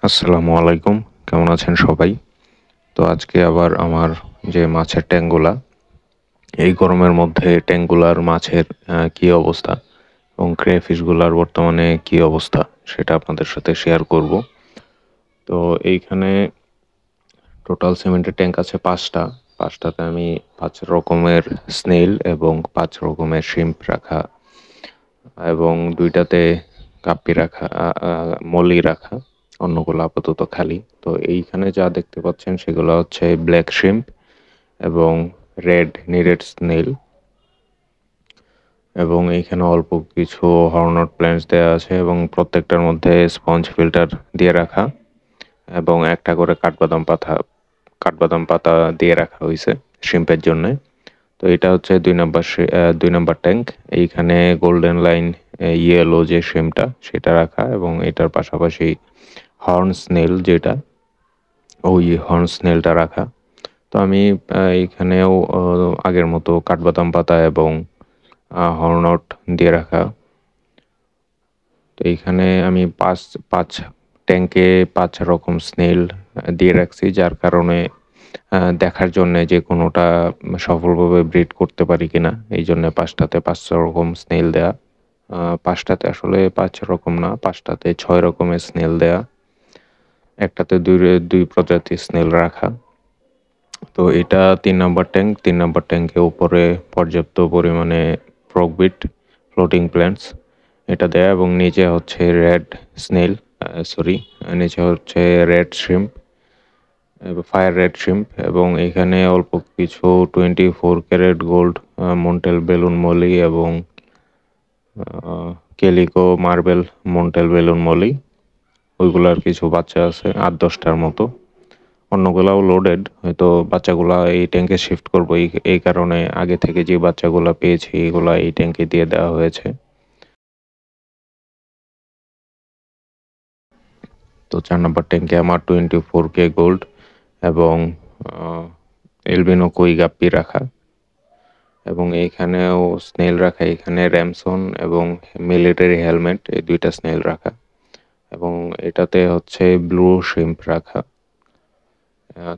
আসসালামু আলাইকুম। কেমন আছেন সবাই? তো আজকে আবার আমার যে মাছের ট্যাঙ্কগুলা, এই গরমের মধ্যে ট্যাঙ্কগুলার মাছের কি অবস্থা এবং ক্রেফিশগুলার বর্তমানে কি অবস্থা সেটা আপনাদের সাথে শেয়ার করব। তো এইখানে টোটাল সিমেন্টের ট্যাঙ্ক আছে ৫টা। ৫টাতে আমি ৫ রকমের স্নেইল এবং ৫ রকমের শ্রিম্প রাখা এবং ২টাতে গাপ্পি রাখা, মলি রাখা। অন্যগুলো আপাতত খালি। তো এইখানে যা দেখতে পাচ্ছেন সেগুলো হচ্ছে ব্ল্যাক শ্রিম্প এবং রেড নিরেট স্নেইল এবং এইখানে অল্প কিছু হর্নট প্ল্যান্টস দেওয়া আছে এবং প্রত্যেকটার মধ্যে স্পঞ্জ ফিল্টার দিয়ে রাখা এবং একটা করে কাঠবাদাম পাতা দিয়ে রাখা হয়েছে শ্রিম্পের জন্যে। তো এটা হচ্ছে ২ নাম্বার ট্যাঙ্ক। এইখানে গোল্ডেন লাইন ইয়েলো যে শ্রিম্পটা সেটা রাখা এবং এটার পাশাপাশি হর্ন স্নেল যেটা, ওই হর্ন স্নেলটা রাখা। তো আমি এইখানেও আগের মতো কাঠবাদাম পাতা এবং হর্নট দিয়ে রাখা। তো এইখানে আমি পাঁচ ট্যাঙ্কে ৫ রকম স্নেল দিয়ে রাখছি, যার কারণে দেখার জন্যে যে কোনোটা সফলভাবে ব্রিড করতে পারি কিনা, এই জন্যে ৫টাতে ৫ রকম স্নেল দেয়া। ৫টাতে আসলে ৫ রকম না, ৫টাতে ৬ রকমের স্নেল দেয়া, একটাতে ২ প্রজাতির স্নেল রাখা। তো এটা ৩ নাম্বার ট্যাঙ্ক। ৩ নাম্বার ট্যাঙ্কে উপরে পর্যাপ্ত পরিমাণে ফ্রগবিট ফ্লোটিং প্ল্যান্টস এটা দেয়া এবং নিচে হচ্ছে নিচে হচ্ছে red shrimp, fire red shrimp এবং এখানে অল্প কিছু 24 carat gold mantle balloon molly এবং calico marble mantle balloon molly, ওইগুলার কিছু বাচ্চা আছে ৮-১০টার মতো। অন্যগুলাও লোডেড, হয়তো বাচ্চাগুলা এই ট্যাঙ্কে শিফট করবো, এই কারণে আগে থেকে যে বাচ্চাগুলা পেয়েছি এগুলা এই ট্যাঙ্কে দিয়ে দেওয়া হয়েছে। তো ৪ নম্বর ট্যাঙ্কে আমার 24K গোল্ড এবং এলবিনো কই গাপ্পি রাখা এবং এইখানেও স্নেল রাখা। এখানে র্যামসন এবং মিলিটারি হেলমেট, এই ২টা স্নেল রাখা এবং এটাতে হচ্ছে ব্লু শ্রিম্প রাখা,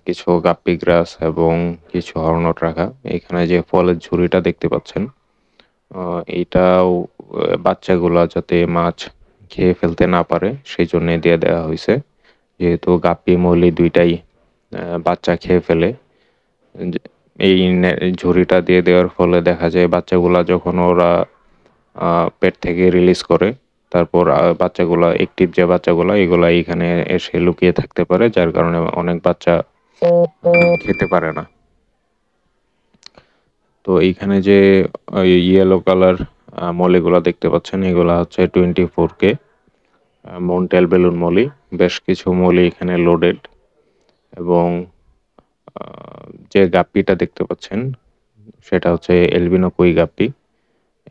কিছু গাপ্পি গ্রাস এবং কিছু হর্নট রাখা। এখানে যে ফলের ঝুড়িটা দেখতে পাচ্ছেন, এইটাও বাচ্চাগুলা যাতে মাছ খেয়ে ফেলতে না পারে সেই জন্যে দিয়ে দেওয়া হয়েছে, যেহেতু গাপ্পি মৌলি ২টাই বাচ্চা খেয়ে ফেলে। এই ঝুড়িটা দিয়ে দেওয়ার ফলে দেখা যায় বাচ্চাগুলা যখন ওরা পেট থেকে রিলিজ করে, তারপর বাচ্চাগুলা অ্যাক্টিভ যে বাচ্চাগুলা এগুলা এইখানে এসে লুকিয়ে থাকতে পারে, যার কারণে অনেক বাচ্চা খেতে পারে না। তো এইখানে যে ইয়েলো কালার মলিগুলা দেখতে পাচ্ছেন এগুলা হচ্ছে 24K মন্টেল বেলুন মলি। বেশ কিছু মলি এখানে লোডেড এবং যে গাপ্পিটা দেখতে পাচ্ছেন সেটা হচ্ছে এলবিনো কুই গাপ্পি।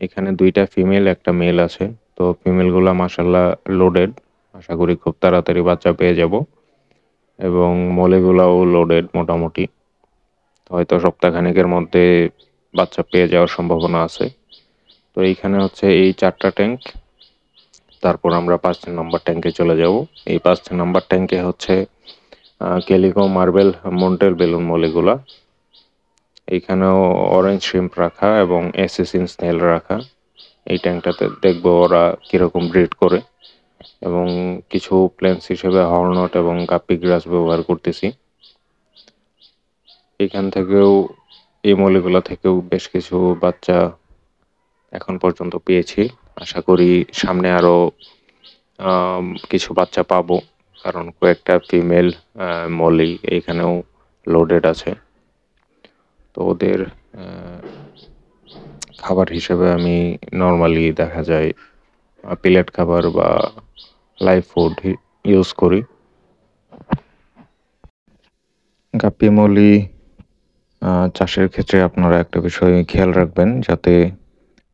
এখানে ২টা ফিমেল একটা মেল আছে। তো ফিমেলগুলা মাশাআল্লাহ লোডেড, আশা করি খুব তাড়াতাড়ি বাচ্চা পেয়ে যাব এবং মলিগুলাও লোডেড মোটামুটি, হয়তো সপ্তাহখানেকের মধ্যে বাচ্চা পেয়ে যাওয়ার সম্ভাবনা আছে। তো এইখানে হচ্ছে এই 4টা ট্যাঙ্ক। তারপর আমরা ৫ নম্বর ট্যাঙ্কে চলে যাব। এই ৫ নম্বর ট্যাঙ্কে হচ্ছে কেলিকো মার্বেল মন্টেল বেলুন মলিগুলা। এইখানেও অরেঞ্জ শ্রিম্প রাখা এবং অ্যাসাসিন স্নেল রাখা। এই ট্যাঙ্কটাতে দেখবো ওরা কিরকম ব্রিড করে এবং কিছু প্ল্যান্টস হিসেবে হর্নট এবং গাপ্পি গ্রাস ব্যবহার করতেছি। এখান থেকেও এই মলিগুলা থেকেও বেশ কিছু বাচ্চা এখন পর্যন্ত পেয়েছি। আশা করি সামনে আরো কিছু বাচ্চা পাবো, কারণ কয়েকটা ফিমেল মলি এইখানেও লোডেড আছে। তো ওদের খাবার হিসেবে আমি নর্মালি দেখা যায় পিলেট খাবার বা লাইভ ফুড ইউজ করি। গাপ্পি মলি চাষের ক্ষেত্রে আপনারা একটা বিষয় খেয়াল রাখবেন, যাতে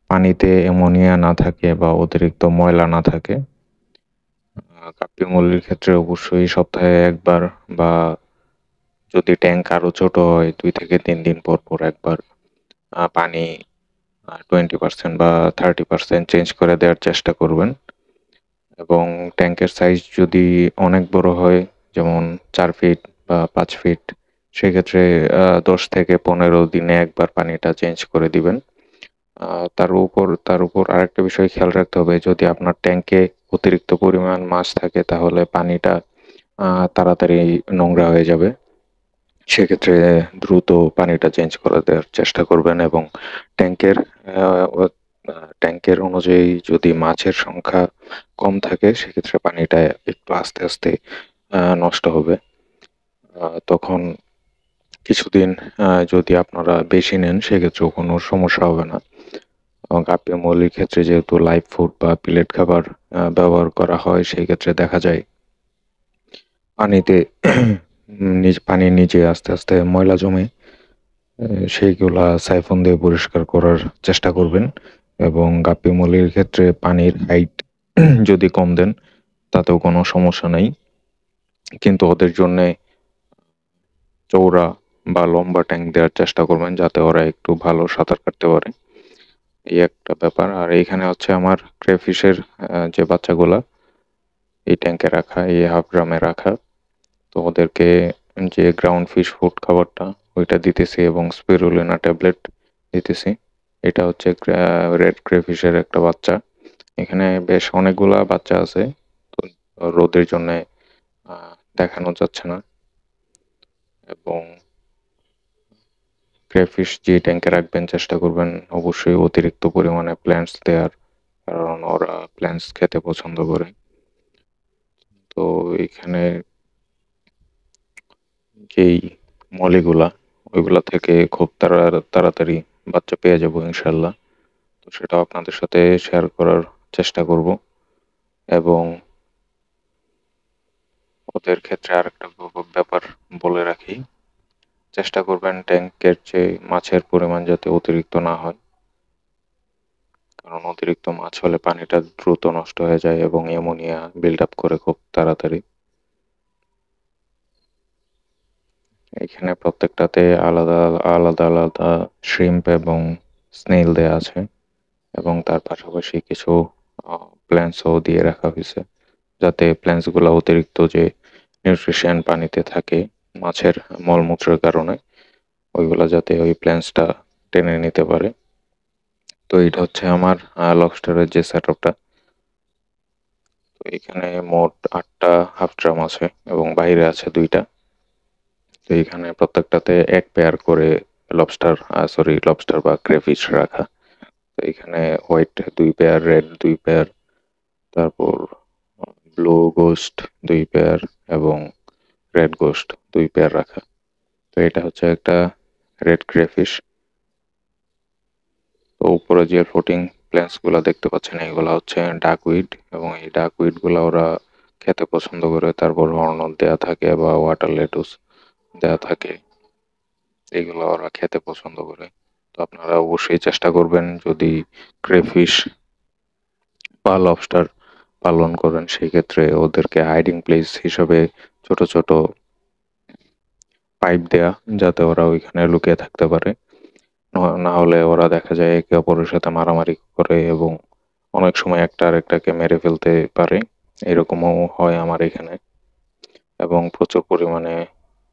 পানিতে অ্যামোনিয়া না থাকে বা অতিরিক্ত ময়লা না থাকে। গাপ্পি মলির ক্ষেত্রে অবশ্যই সপ্তাহে ১ বার বা যদি ট্যাঙ্ক আরো ছোট হয় ২ থেকে ৩ দিন পর একবার পানি 20% বা 30% চেঞ্জ করে দেওয়ার চেষ্টা করবেন। এবং ট্যাঙ্কের সাইজ যদি অনেক বড় হয়, যেমন 4 ফিট বা 5 ফিট, সেক্ষেত্রে 10 থেকে 15 দিনে একবার পানিটা চেঞ্জ করে দিবেন। তার উপর আরেকটা বিষয় খেয়াল রাখতে হবে, যদি আপনার ট্যাঙ্কে অতিরিক্ত পরিমাণ মাছ থাকে তাহলে পানিটা তাড়াতাড়ি নোংরা হয়ে যাবে। সেক্ষেত্রে দ্রুত পানিটা চেঞ্জ করে দেওয়ার চেষ্টা করবেন এবং ট্যাঙ্কের ট্যাঙ্কের অনুযায়ী যদি মাছের সংখ্যা কম থাকে সেক্ষেত্রে পানিটা একটু আস্তে আস্তে নষ্ট হবে। তখন কিছুদিন যদি আপনারা বেশি নেন সেক্ষেত্রেও কোনো সমস্যা হবে না। এবং গাপ্পি মৌলির ক্ষেত্রে যেহেতু লাইভ ফুড বা পিলেট খাবার ব্যবহার করা হয়, সেই ক্ষেত্রে দেখা যায় পানিতে পানি নিচে আস্তে আস্তে ময়লা জমে। সেইগুলা সাইফন দিয়ে পরিষ্কার করার চেষ্টা করবেন এবং গাপ্পি মৌলির ক্ষেত্রে পানির হাইট যদি কম দেন তাতেও কোনো সমস্যা নেই, কিন্তু ওদের জন্যে চওড়া বা লম্বা ট্যাঙ্ক দেওয়ার চেষ্টা করবেন যাতে ওরা একটু ভালো সাঁতার কাটতে পারে। এই একটা ব্যাপার। আর এইখানে হচ্ছে আমার ক্রেফিশের যে বাচ্চাগুলা এই ট্যাঙ্কে রাখা, এই হাফ ড্রামে রাখা। তো ওদেরকে যে গ্রাউন্ড ফিশ ফুড খাবারটা ওইটা দিতেছি এবং স্পিরুলিনা ট্যাবলেট দিতেছি। এটা হচ্ছে রেড ক্রেফিশের একটা বাচ্চা। এখানে বেশ অনেকগুলা বাচ্চা আছে, তো রোদের জন্য দেখানো যাচ্ছে না। এবং ক্রেফিশ যে ট্যাঙ্কে রাখবেন চেষ্টা করবেন অবশ্যই অতিরিক্ত পরিমাণে প্ল্যান্টস দেওয়ার, কারণ ওরা প্ল্যান্টস খেতে পছন্দ করে। তো এখানে যেই মলিগুলা ওইগুলা থেকে খুব তাড়াতাড়ি বাচ্চা পেয়ে যাবো ইনশাল্লাহ। তো সেটাও আপনাদের সাথে শেয়ার করার চেষ্টা করব। এবং ওদের ক্ষেত্রে আরেকটা ব্যাপার বলে রাখি, চেষ্টা করবেন ট্যাঙ্কের যে মাছের পরিমাণ যাতে অতিরিক্ত না হয়, কারণ অতিরিক্ত মাছ হলে পানিটা দ্রুত নষ্ট হয়ে যায় এবং অ্যামোনিয়া বিল্ড আপ করে খুব তাড়াতাড়ি। এখানে প্রত্যেকটাতে আলাদা আলাদা আলাদা শ্রিম্প এবং স্নেল দেয়া আছে এবং তার পাশাপাশি কিছু প্ল্যান্টসও দিয়ে রাখা হয়েছে যাতে প্ল্যান্টসগুলো অতিরিক্ত যে নিউট্রিশন পানিতে থাকে মাছের মলমূত্রের কারণে ওইগুলা যাতে ওই প্ল্যান্টসটা টেনে নিতে পারে। তো এটা হচ্ছে আমার লবস্টারের যে সেটআপটা। তো এখানে মোট 8টা হাফ ড্রাম আছে এবং বাইরে আছে 2টা। তো এখানে প্রত্যেকটাতে এক পেয়ার করে লবস্টার বা ক্রেফিশ রাখা। তো এখানে হোয়াইট 2 পেয়ার, রেড 2 পেয়ার, তারপর ব্লু গোস্ট 2 পেয়ার এবং রেড গোস্ট 2 পেয়ার রাখা। তো এটা হচ্ছে একটা রেড ক্রেফিশ। তো উপরে যে ফ্লোটিং প্ল্যান্টস গুলা দেখতে পাচ্ছেন এগুলা হচ্ছে ডাকউইড এবং এই ডাকউইড গুলা ওরা খেতে পছন্দ করে। তারপর হর্নট দেয়া থাকে বা ওয়াটার লেটুস দেয়া থাকে, এগুলো ওরা খেতে পছন্দ করে। তো আপনারা অবশ্যই চেষ্টা করবেন যদি ক্রেফিশ বা লবস্টার পালন করেন সেই ক্ষেত্রে ওদেরকে হাইডিং প্লেস হিসেবে ছোট ছোট পাইপ দেয়া যাতে ওরা ওইখানে লুকিয়ে থাকতে পারে। না হলে ওরা দেখা যায় একে অপরের সাথে মারামারি করে এবং অনেক সময় একটা আরেকটাকে মেরে ফেলতে পারে। এরকমও হয় আমার এখানে। এবং প্রচুর পরিমাণে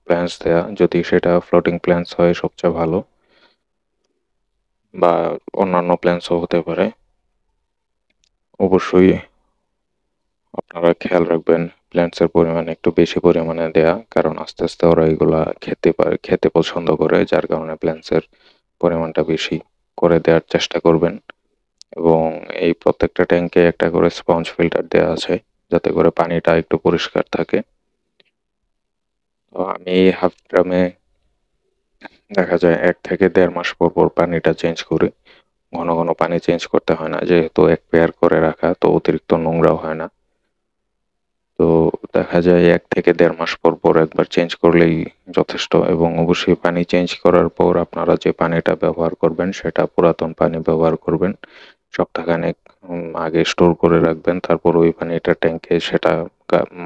প্ল্যান্টস দেয়া, যদি সেটা ফ্লোটিং প্ল্যান্টস হয় সবচেয়ে ভালো, বা অন্যান্য প্ল্যান্টসও হতে পারে। অবশ্যই আপনারা খেয়াল রাখবেন প্ল্যান্টসের পরিমাণ একটু বেশি পরিমাণে দেয়া, কারণ আস্তে আস্তে ওরা এগুলা খেতে পছন্দ করে, যার কারণে প্ল্যান্টসের পরিমাণটা বেশি করে দেওয়ার চেষ্টা করবেন। এবং এই প্রত্যেকটা ট্যাঙ্কে একটা করে স্পঞ্জ ফিল্টার দেওয়া আছে যাতে করে পানিটা একটু পরিষ্কার থাকে। তো আমি এই হাফ ড্রামে দেখা যায় 1 থেকে 1.5 মাস পর পর পানিটা চেঞ্জ করি। ঘন ঘন পানি চেঞ্জ করতে হয় না, যেহেতু এক পেয়ার করে রাখা তো অতিরিক্ত নোংরাও হয় না। তো দেখা যায় 1 থেকে 1.5 মাস পর পর একবার চেঞ্জ করলেই যথেষ্ট। এবং অবশ্যই পানি চেঞ্জ করার পর আপনারা যে পানিটা ব্যবহার করবেন সেটা পুরাতন পানি ব্যবহার করবেন। সপ্তাহখানেক আগে স্টোর করে রাখবেন, তারপর ওই পানিটা ট্যাঙ্কে, সেটা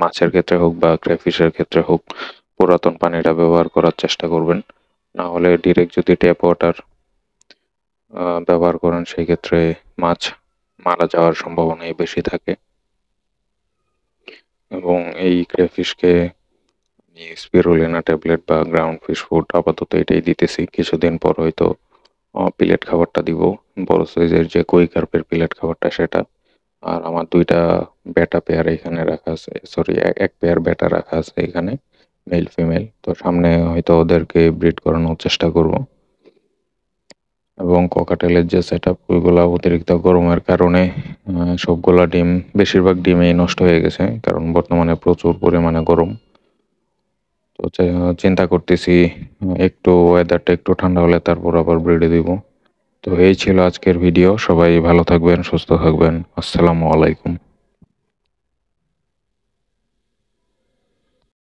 মাছের ক্ষেত্রে হোক বা ক্রেফিশের ক্ষেত্রে হোক, পুরাতন পানিটা ব্যবহার করার চেষ্টা করবেন। না হলে ডিরেক্ট যদি ট্যাপ ওয়াটার ব্যবহার করেন সেই ক্ষেত্রে মাছ মারা যাওয়ার সম্ভাবনাই বেশি থাকে। এবং এই ক্রেফিশকে স্পিরুলিনা ট্যাবলেট বা গ্রাউন্ড ফিশ ফুড আপাতত এটাই দিতেছি। কিছুদিন পর হয়তো পিলেট খাবারটা দিব, বড় সাইজের যে কই কার্পের পিলেট খাবারটা সেটা। আর আমার 2টা বেটা পেয়ার এখানে রাখা আছে, সরি এক পেয়ার বেটা রাখা আছে এখানে, মেল ফিমেল। তো সামনে হয়তো ওদেরকে ব্রিড করানোর চেষ্টা করব। এবং ককাটেলের যে সেট আপ, ওইগুলা অতিরিক্ত গরমের কারণে সবগুলা ডিম, বেশিরভাগ ডিমই নষ্ট হয়ে গেছে, কারণ বর্তমানে প্রচুর পরিমাণে গরম। তো চিন্তা করতেছি একটু ওয়েদারটা একটু ঠান্ডা হলে তারপর আবার ব্রিডে দিব। তো এই ছিল আজকের ভিডিও। সবাই ভালো থাকবেন, সুস্থ থাকবেন। আসসালামু আলাইকুম।